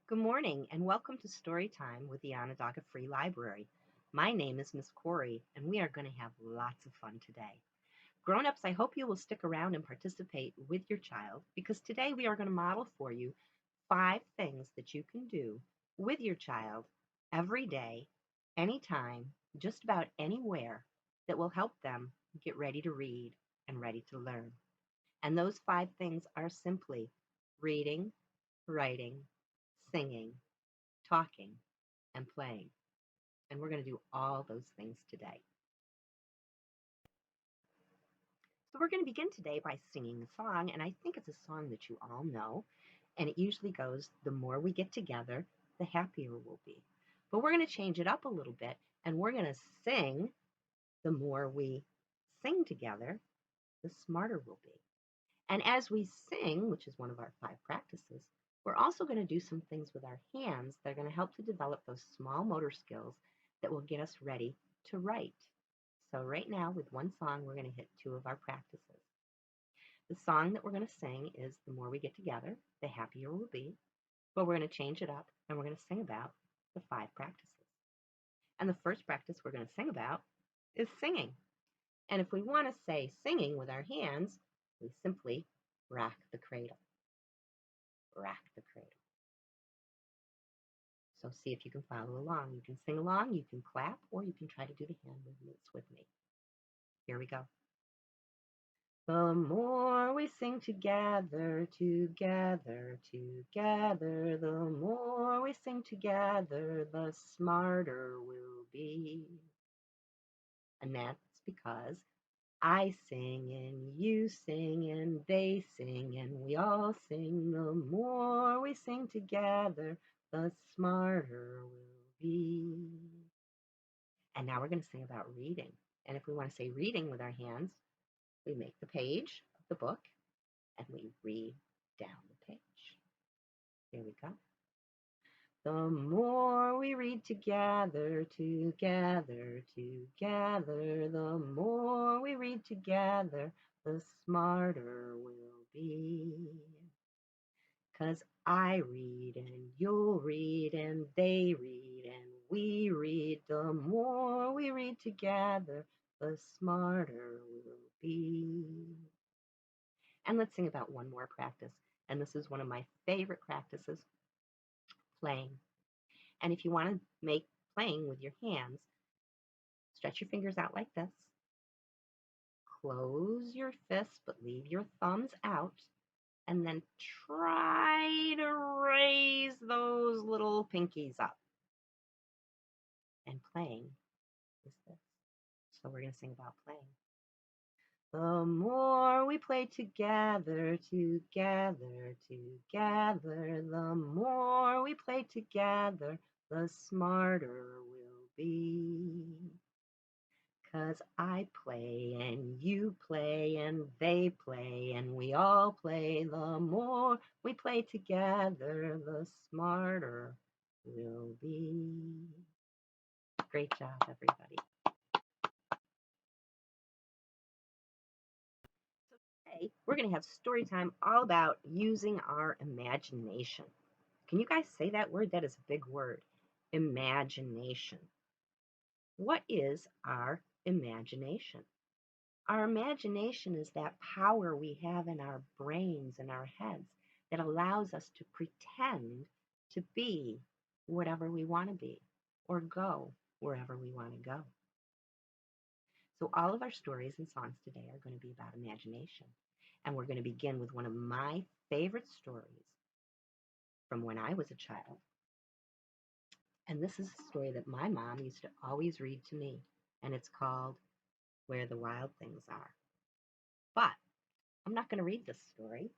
Good morning and welcome to Storytime with the Onondaga Free Library. My name is Miss Kori and we are going to have lots of fun today. Grown-ups, I hope you will stick around and participate with your child because today we are going to model for you 5 things that you can do with your child every day, anytime, just about anywhere that will help them get ready to read and ready to learn. And those 5 things are simply reading, writing, singing, talking, and playing. And we're going to do all those things today. So we're going to begin today by singing a song, and I think it's a song that you all know. And it usually goes, the more we get together, the happier we'll be. But we're going to change it up a little bit, and we're going to sing, the more we sing together, the smarter we'll be. And as we sing, which is one of our 5 practices, we're also going to do some things with our hands that are going to help to develop those small motor skills that will get us ready to write. So right now, with one song, we're going to hit 2 of our practices. The song that we're going to sing is The More We Get Together, the happier we'll be, but we're going to change it up and we're going to sing about the 5 practices. And the first practice we're going to sing about is singing. And if we want to say singing with our hands, we simply rock the cradle. Rock the cradle. So see if you can follow along. You can sing along, you can clap, or you can try to do the hand movements with me. Here we go. The more we sing together, together, together, the more we sing together, the smarter we'll be. And that's because I sing and you sing and they sing and we all sing. The more we sing together, the smarter we'll be. And now we're going to sing about reading. And if we want to say reading with our hands, we make the page of the book and we read down the page. Here we go. The more we read together, together, together, the more we read together, the smarter we'll be. 'Cause I read and you'll read and they read and we read. The more we read together, the smarter we'll be. And let's sing about one more practice. And this is one of my favorite practices, playing. And if you want to make playing with your hands, stretch your fingers out like this. Close your fists, but leave your thumbs out. And then try to raise those little pinkies up. And playing is this. So we're going to sing about playing. The more we play together, together, together, the more we play together, the smarter we'll be. 'Cause I play and you play and they play and we all play. The more we play together, the smarter we'll be. Great job, everybody. Today, we're going to have story time all about using our imagination. Can you guys say that word? That is a big word. Imagination. What is our imagination? Our imagination is that power we have in our brains and our heads that allows us to pretend to be whatever we want to be or go wherever we want to go. So all of our stories and songs today are going to be about imagination. And we're going to begin with one of my favorite stories from when I was a child. And this is a story that my mom used to always read to me. And it's called Where the Wild Things Are. But I'm not going to read this story.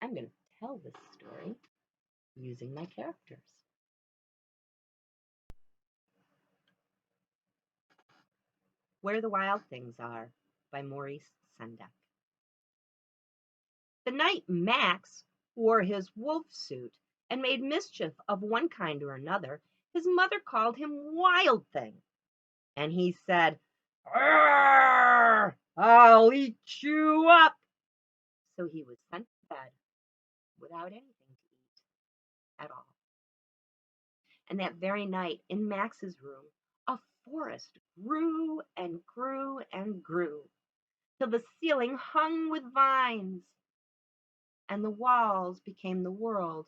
I'm going to tell this story using my characters. Where the Wild Things Are by Maurice Sendak. The night Max wore his wolf suit and made mischief of one kind or another, his mother called him Wild Thing. And he said, "Arr, I'll eat you up." So he was sent to bed without anything to eat. at all. And that very night, in Max's room, a forest grew and grew and grew till the ceiling hung with vines, and the walls became the world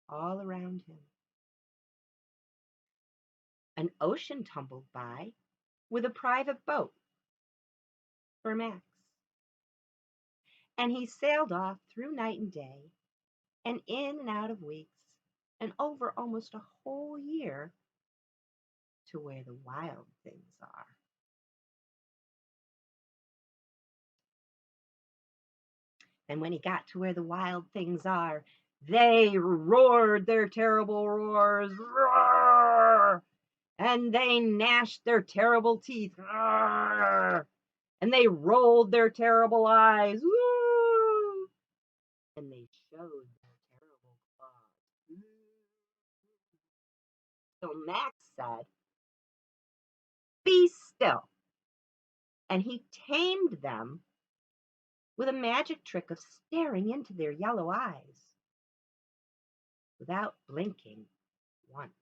all around him. An ocean tumbled by with a private boat for Max, and he sailed off through night and day, and in and out of weeks, and over almost a whole year to where the wild things are. And when he got to where the wild things are, they roared their terrible roars, roar, and they gnashed their terrible teeth, roar, and they rolled their terrible eyes, woo, and they showed their terrible claws. So Max said, "Be still," and he tamed them with a magic trick of staring into their yellow eyes without blinking once.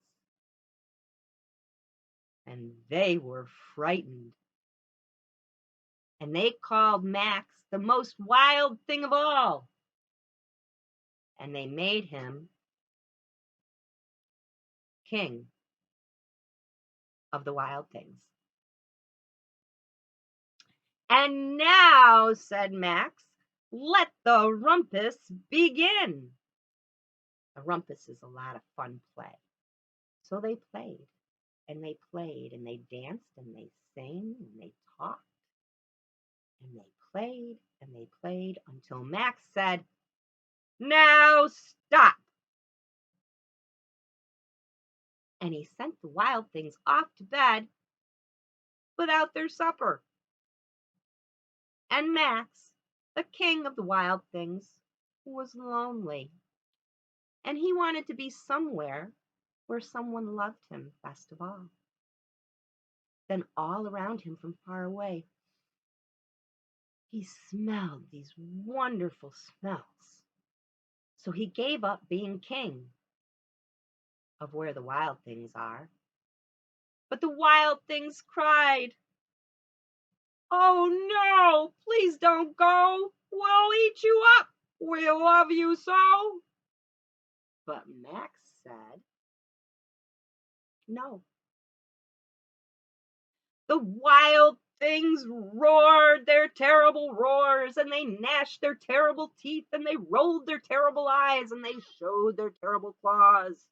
And they were frightened. And they called Max the most wild thing of all. And they made him king of the wild things. "And now," said Max, "let the rumpus begin." A rumpus is a lot of fun play. So they played, and they played, and they danced, and they sang, and they talked, and they played until Max said, "Now stop!" And he sent the wild things off to bed without their supper. And Max, the king of the wild things, was lonely. And he wanted to be somewhere where someone loved him best of all. Then all around him from far away, he smelled these wonderful smells. So he gave up being king of where the wild things are. But the wild things cried, "Oh no, please don't go. We'll eat you up. We love you so." But Max said, "No." The wild things roared their terrible roars, and they gnashed their terrible teeth, and they rolled their terrible eyes, and they showed their terrible claws.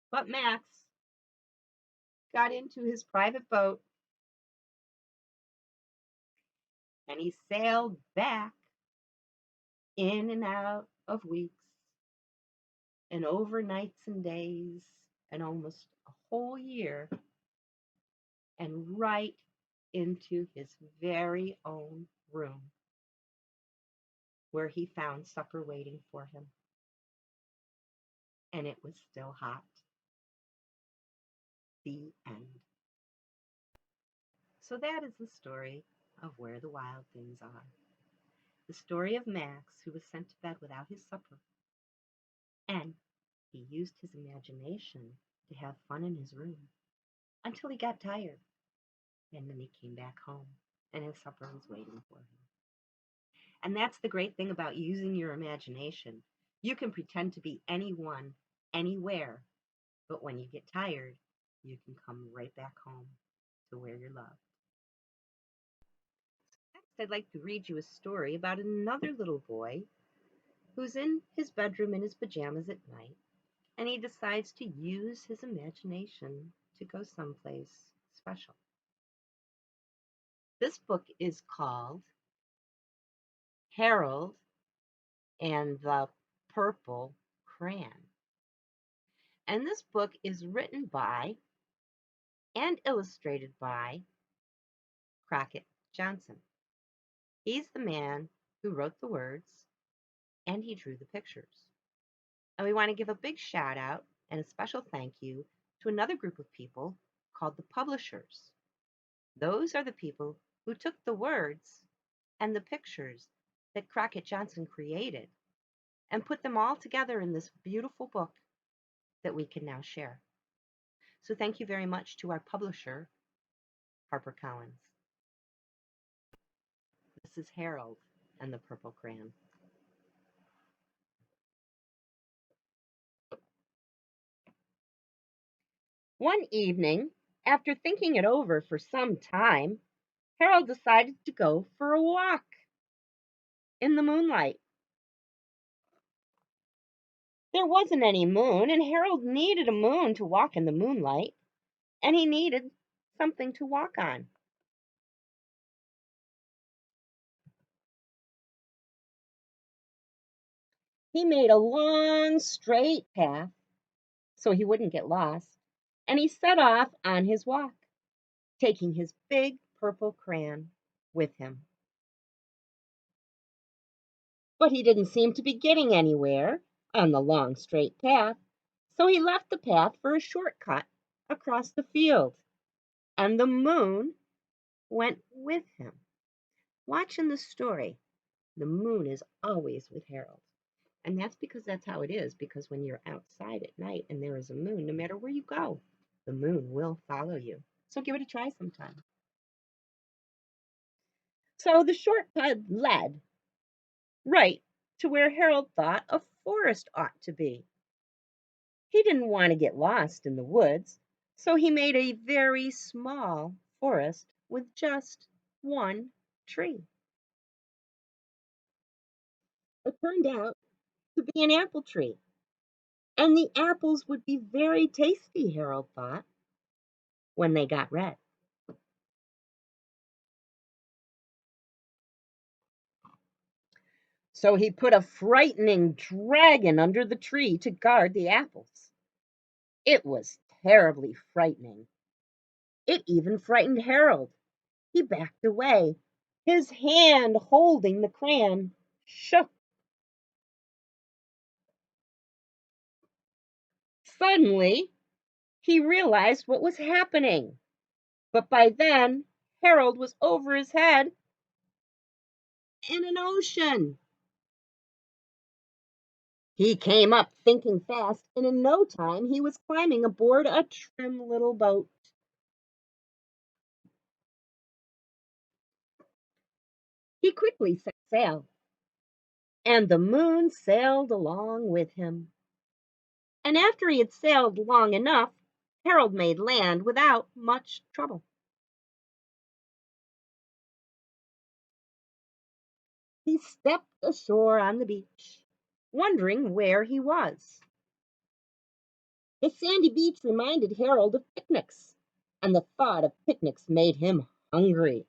But Max got into his private boat, and he sailed back in and out of weeks, and over nights and days, and almost a whole year, and right into his very own room, where he found supper waiting for him. And it was still hot. The end. So that is the story of Where the Wild Things Are. The story of Max, who was sent to bed without his supper. And he used his imagination to have fun in his room until he got tired. And then he came back home, and his supper was waiting for him. And that's the great thing about using your imagination. You can pretend to be anyone, anywhere, but when you get tired, you can come right back home to where you're loved. Next, I'd like to read you a story about another little boy who's in his bedroom in his pajamas at night, and he decides to use his imagination to go someplace special. This book is called Harold and the Purple Crayon. And this book is written by and illustrated by Crockett Johnson. He's the man who wrote the words and he drew the pictures. And we want to give a big shout out and a special thank you to another group of people called the publishers. Those are the people who took the words and the pictures that Crockett Johnson created and put them all together in this beautiful book that we can now share. So thank you very much to our publisher, HarperCollins. This is Harold and the Purple Crayon. One evening, after thinking it over for some time, Harold decided to go for a walk in the moonlight. There wasn't any moon, and Harold needed a moon to walk in the moonlight, and he needed something to walk on. He made a long, straight path so he wouldn't get lost, and he set off on his walk, taking his big purple crayon with him. But he didn't seem to be getting anywhere on the long, straight path, so he left the path for a shortcut across the field, and the moon went with him. Watch in the story, the moon is always with Harold. And that's because that's how it is, because when you're outside at night and there is a moon, no matter where you go, the moon will follow you. So give it a try sometime. So the shortcut led right to where Harold thought a forest ought to be. He didn't want to get lost in the woods, so he made a very small forest with just one tree. It turned out to be an apple tree, and the apples would be very tasty, Harold thought, when they got red. So he put a frightening dragon under the tree to guard the apples. It was terribly frightening. It even frightened Harold. He backed away. His hand holding the crayon shook. Suddenly, he realized what was happening. But by then, Harold was over his head in an ocean. He came up thinking fast, and in no time he was climbing aboard a trim little boat. He quickly set sail, and the moon sailed along with him. And after he had sailed long enough, Harold made land without much trouble. He stepped ashore on the beach, wondering where he was. The sandy beach reminded Harold of picnics, and the thought of picnics made him hungry.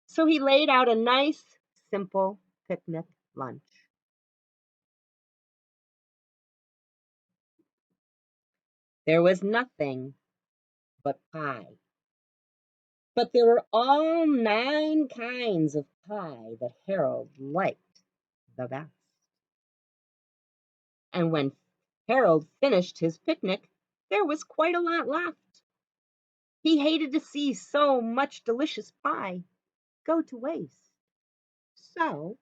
So he laid out a nice, simple picnic lunch. There was nothing but pie. But there were all 9 kinds of pie that Harold liked the best. And when Harold finished his picnic, there was quite a lot left. He hated to see so much delicious pie go to waste. So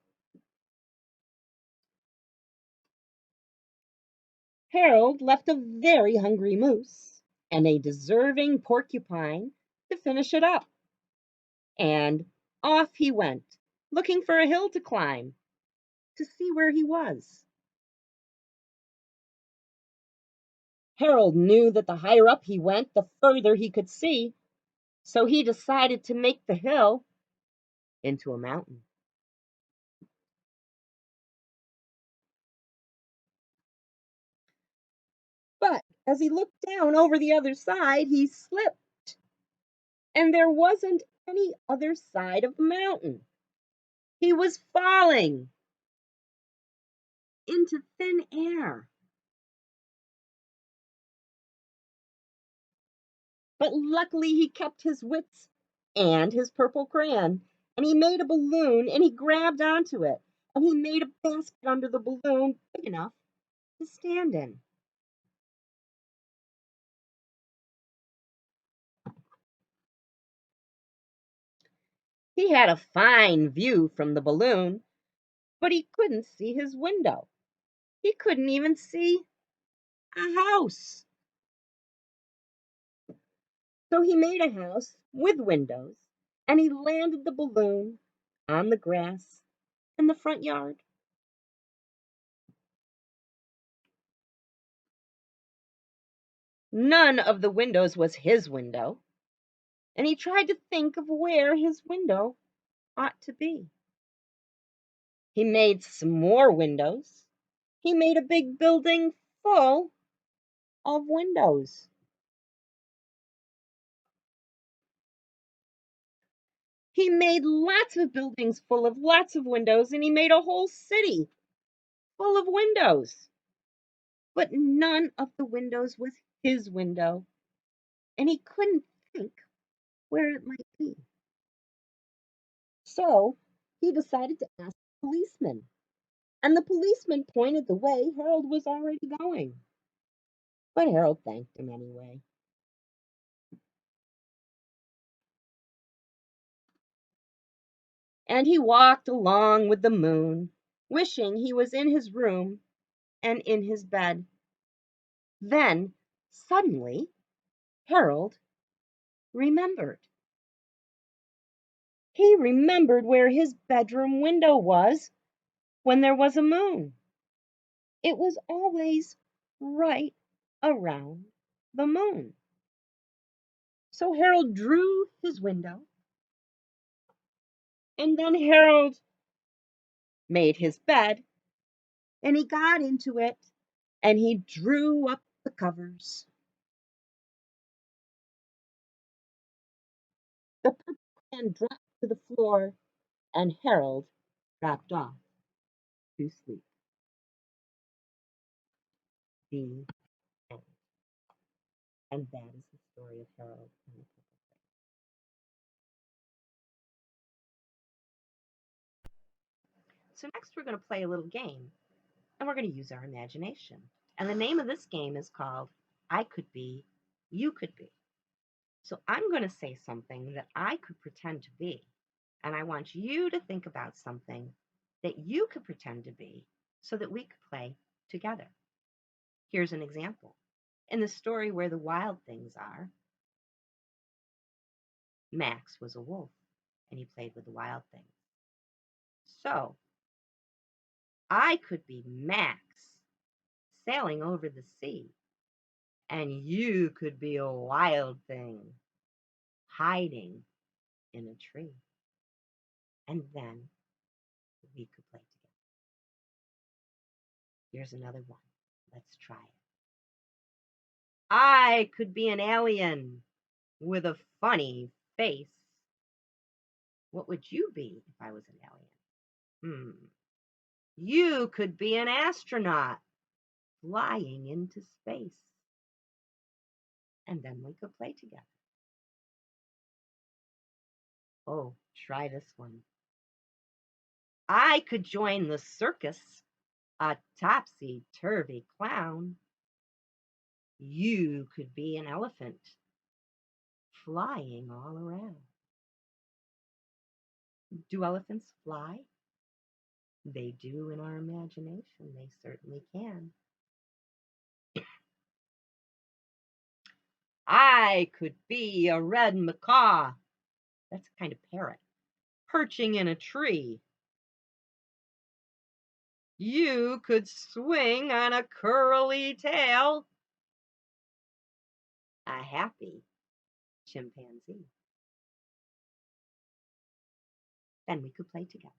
Harold left a very hungry moose and a deserving porcupine to finish it up. And off he went, looking for a hill to climb to see where he was. Harold knew that the higher up he went, the further he could see, so he decided to make the hill into a mountain. But as he looked down over the other side, he slipped, and there wasn't any other side of the mountain. He was falling into thin air. But luckily he kept his wits and his purple crayon, and he made a balloon and he grabbed onto it, and he made a basket under the balloon big enough to stand in. He had a fine view from the balloon, but he couldn't see his window. He couldn't even see a house. So he made a house with windows, and he landed the balloon on the grass in the front yard. None of the windows was his window, and he tried to think of where his window ought to be. He made some more windows. He made a big building full of windows. He made lots of buildings full of lots of windows, and he made a whole city full of windows. But none of the windows was his window, and he couldn't think where it might be. So he decided to ask the policeman, and the policeman pointed the way Harold was already going. But Harold thanked him anyway. And he walked along with the moon, wishing he was in his room and in his bed. Then, suddenly, Harold remembered. He remembered where his bedroom window was when there was a moon. It was always right around the moon. So Harold drew his window, and then Harold made his bed, and he got into it, and he drew up the covers. The purple crayon dropped to the floor, and Harold dropped off to sleep. The end. And that is the story of Harold and the Purple Crayon. So next we're going to play a little game, and we're going to use our imagination. And the name of this game is called I Could Be, You Could Be. So I'm going to say something that I could pretend to be, and I want you to think about something that you could pretend to be so that we could play together. Here's an example. In the story Where the Wild Things Are, Max was a wolf, and he played with the wild things. So I could be Max sailing over the sea, and you could be a wild thing hiding in a tree. And then we could play together. Here's another one. Let's try it. I could be an alien with a funny face. What would you be if I was an alien? You could be an astronaut flying into space. And then we could play together. Oh, try this one. I could join the circus, a topsy-turvy clown. You could be an elephant flying all around. Do elephants fly? They do in our imagination. They certainly can. I could be a red macaw. That's a kind of parrot. Perching in a tree. You could swing on a curly tail. A happy chimpanzee. Then we could play together.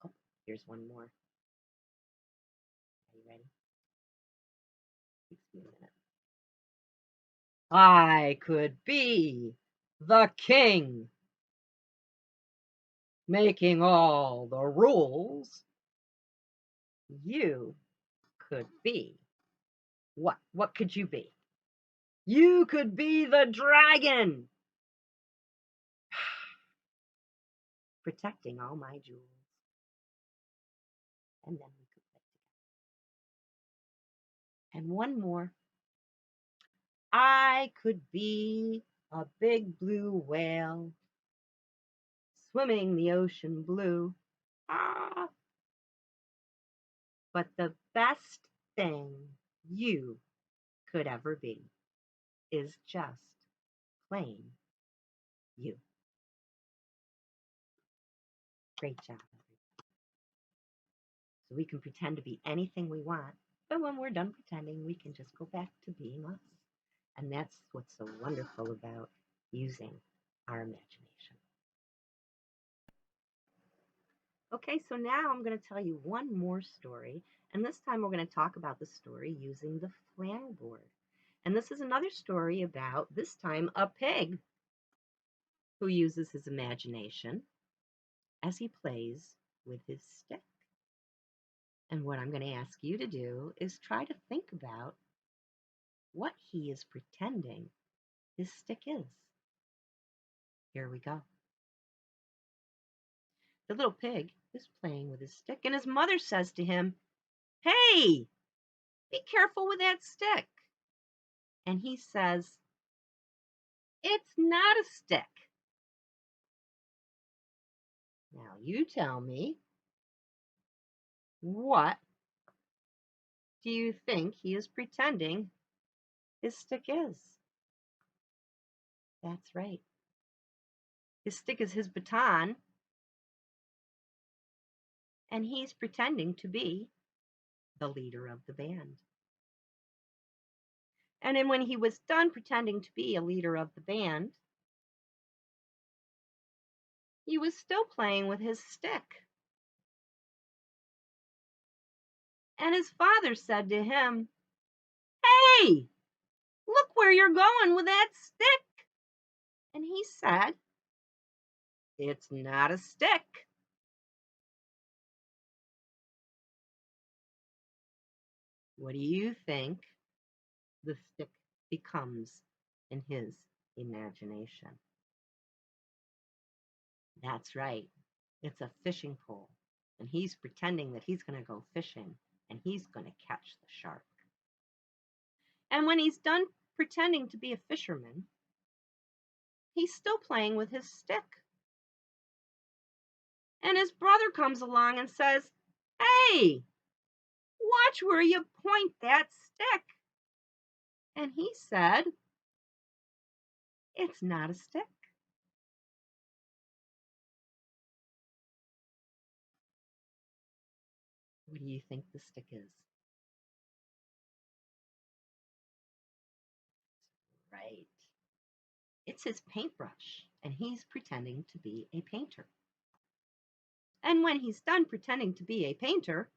Oh, here's one more. Are you ready? Takes me a minute. I could be the king, making all the rules. You could be. What? What could you be? You could be the dragon, protecting all my jewels. And then we could play together. And one more. I could be a big blue whale, swimming the ocean blue. Ah, But the best thing you could ever be is just plain you. Great job. So we can pretend to be anything we want, but when we're done pretending, we can just go back to being us. And that's what's so wonderful about using our imagination. Okay, so now I'm going to tell you one more story, and this time we're going to talk about the story using the flannel board. And this is another story about, this time, a pig who uses his imagination as he plays with his stick. And what I'm going to ask you to do is try to think about what he is pretending his stick is. Here we go. The little pig is playing with his stick, and his mother says to him, "Hey, be careful with that stick." And he says, "It's not a stick." Now you tell me, what do you think he is pretending his stick is? That's right. His stick is his baton, and he's pretending to be the leader of the band. And then when he was done pretending to be a leader of the band, he was still playing with his stick. And his father said to him, "Hey, look where you're going with that stick." And he said, "It's not a stick." What do you think the stick becomes in his imagination? That's right. It's a fishing pole. And he's pretending that he's going to go fishing and he's going to catch the shark. And when he's done pretending to be a fisherman, he's still playing with his stick. And his brother comes along and says, "Hey, watch where you point that stick." And he said, "It's not a stick." What do you think the stick is? Right. It's his paintbrush, and he's pretending to be a painter. And when he's done pretending to be a painter,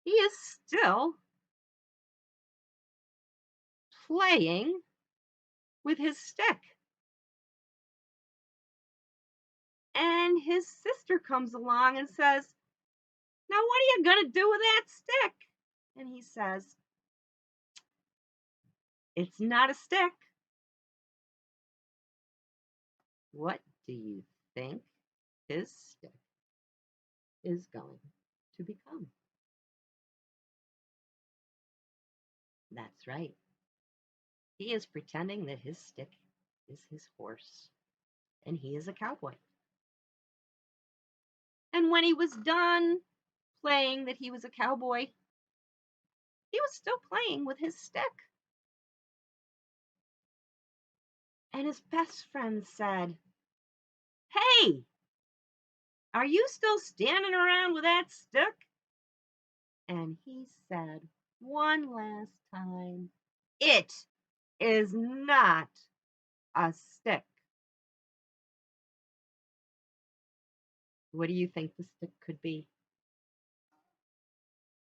he is still playing with his stick. And his sister comes along and says, "Now what are you going to do with that stick?" And he says, "It's not a stick." What do you think his stick is going to become? That's right. He is pretending that his stick is his horse, and he is a cowboy. And when he was done playing that he was a cowboy, he was still playing with his stick. And his best friend said, "Hey, are you still standing around with that stick?" And he said one last time, "It is not a stick." What do you think the stick could be?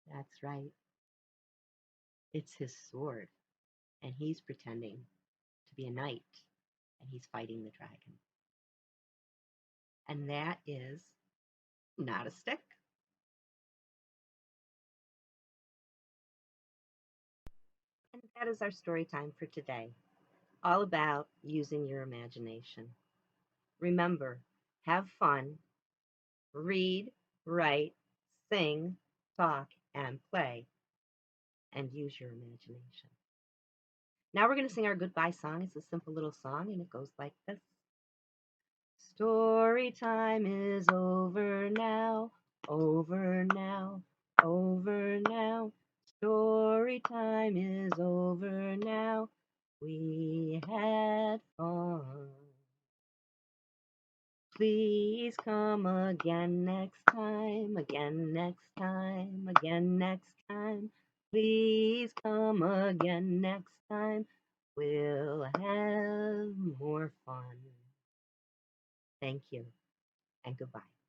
That's right. It's his sword. And he's pretending to be a knight. And he's fighting the dragon. And that is not a stick. And that is our story time for today. All about using your imagination. Remember, have fun, read, write, sing, talk, and play, and use your imagination. Now we're going to sing our goodbye song. It's a simple little song, and it goes like this. Story time is over now, over now. over now. Story time is over now. We had fun. Please come again next time, again next time, again next time. Please come again next time. We'll have more fun. Thank you and goodbye.